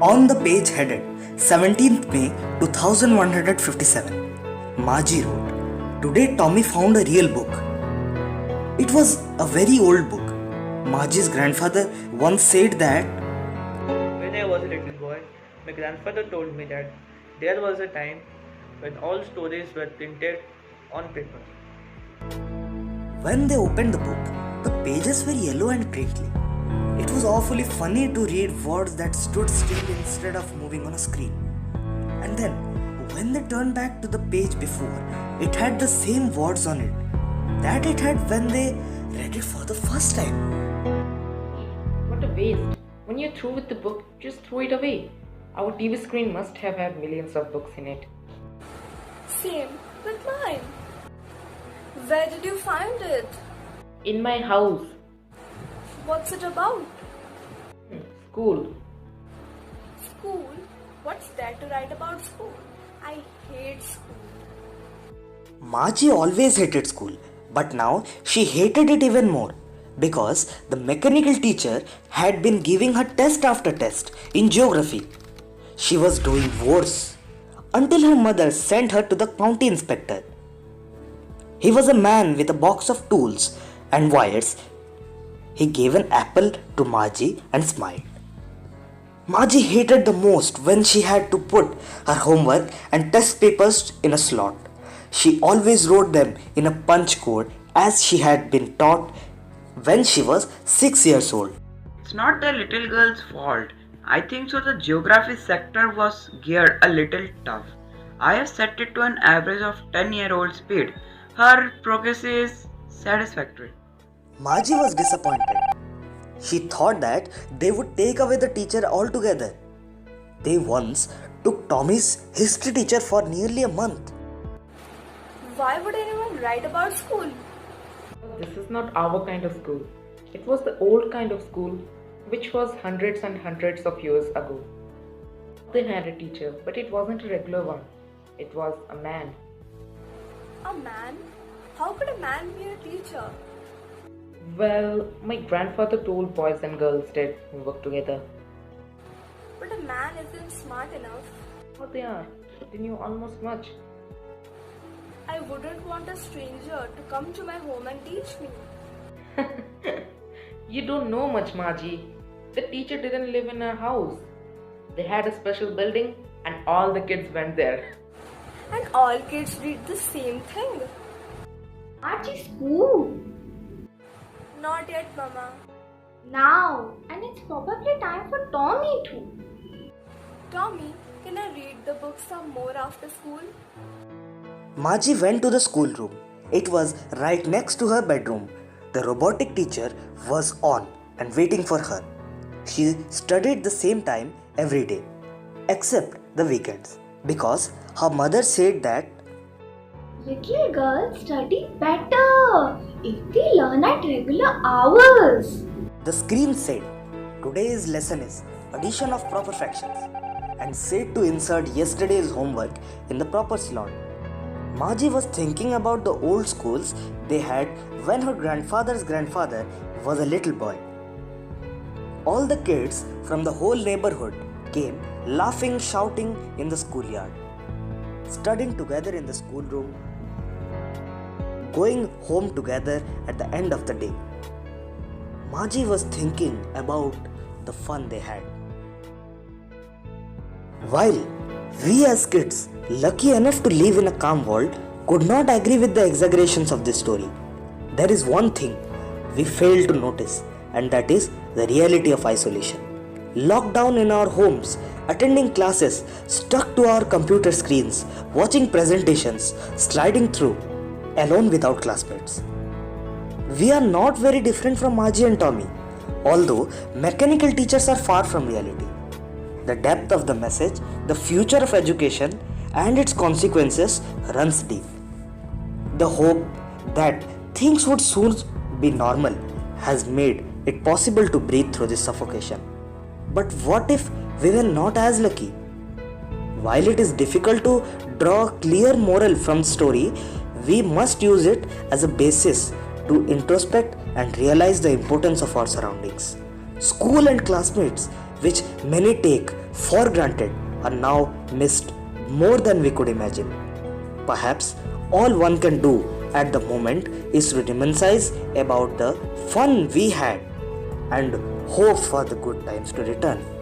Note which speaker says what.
Speaker 1: On the page headed 17th May 2157, Maji wrote, "Today Tommy found a real book." It was a very old book. Maji's grandfather once said that
Speaker 2: When I was a little boy, my grandfather told me that there was a time when all stories were printed on paper.
Speaker 1: when they opened the book, the pages were yellow and crinkly. It was awfully funny to read words that stood still instead of moving on a screen. And then, when they turned back to the page before, it had the same words on it that it had when they read it for the first time.
Speaker 3: What a waste. When you're through with the book, just throw it away. Our TV screen must have had millions of books in it.
Speaker 4: Same with mine. Where did you find it?
Speaker 3: In my house.
Speaker 4: What's it about?
Speaker 3: School.
Speaker 4: School? What's there to write about school? I hate school.
Speaker 1: Maji always hated school, but now she hated it even more because the mechanical teacher had been giving her test after test in geography. She was doing worse until her mother sent her to the county inspector. He was a man with a box of tools and wires. He gave an apple to Maji and smiled. Maji hated the most when she had to put her homework and test papers in a slot. She always wrote them in a punch code as she had been taught when she was 6 years old.
Speaker 5: It's not the little girl's fault. I think so the geography sector was geared a little tough. I have set it to an average of 10-year-old speed. Her progress is satisfactory.
Speaker 1: Maji was disappointed. She thought that they would take away the teacher altogether. They once took Tommy's history teacher for nearly a month.
Speaker 4: Why would anyone write about school?
Speaker 3: This is not our kind of school. It was the old kind of school, which was hundreds and hundreds of years ago. They had a teacher, but it wasn't a regular one. It was a man.
Speaker 4: A man? How could a man be a teacher?
Speaker 3: Well, my grandfather told boys and girls did work together.
Speaker 4: But a man isn't smart enough.
Speaker 3: Oh, they are. They knew almost much.
Speaker 4: I wouldn't want a stranger to come to my home and teach me.
Speaker 3: You don't know much, Maji. The teacher didn't live in a house. They had a special building and all the kids went there.
Speaker 4: And all kids read the same thing.
Speaker 6: Archie school
Speaker 4: Not yet, Mama.
Speaker 6: now, and it's probably time for Tommy too.
Speaker 4: Tommy, can I read the book some more after school?
Speaker 1: Maji went to the schoolroom. It was right next to her bedroom. The robotic teacher was on and waiting for her. She studied the same time every day, except the weekends, because her mother said that
Speaker 6: Little girls study better if they learn at regular hours.
Speaker 1: the screen said today's lesson is addition of proper fractions and said to insert yesterday's homework in the proper slot. Maji was thinking about the old schools they had when her grandfather's grandfather was a little boy. All the kids from the whole neighborhood came laughing, shouting in the schoolyard, studying together in the schoolroom, going home together at the end of the day. Maji was thinking about the fun they had. While we as kids, lucky enough to live in a calm world, could not agree with the exaggerations of this story, there is one thing we fail to notice, and that is the reality of isolation. Locked down in our homes, attending classes, stuck to our computer screens, watching presentations, sliding through, alone without classmates. We are not very different from Maji and Tommy, although mechanical teachers are far from reality. The depth of the message, the future of education, and its consequences runs deep. The hope that things would soon be normal has made it possible to breathe through this suffocation. But what if we were not as lucky? While it is difficult to draw a clear moral from the story, we must use it as a basis to introspect and realize the importance of our surroundings. School and classmates which many take for granted, are now missed more than we could imagine. Perhaps all one can do at the moment is to reminisce about the fun we had and hope for the good times to return.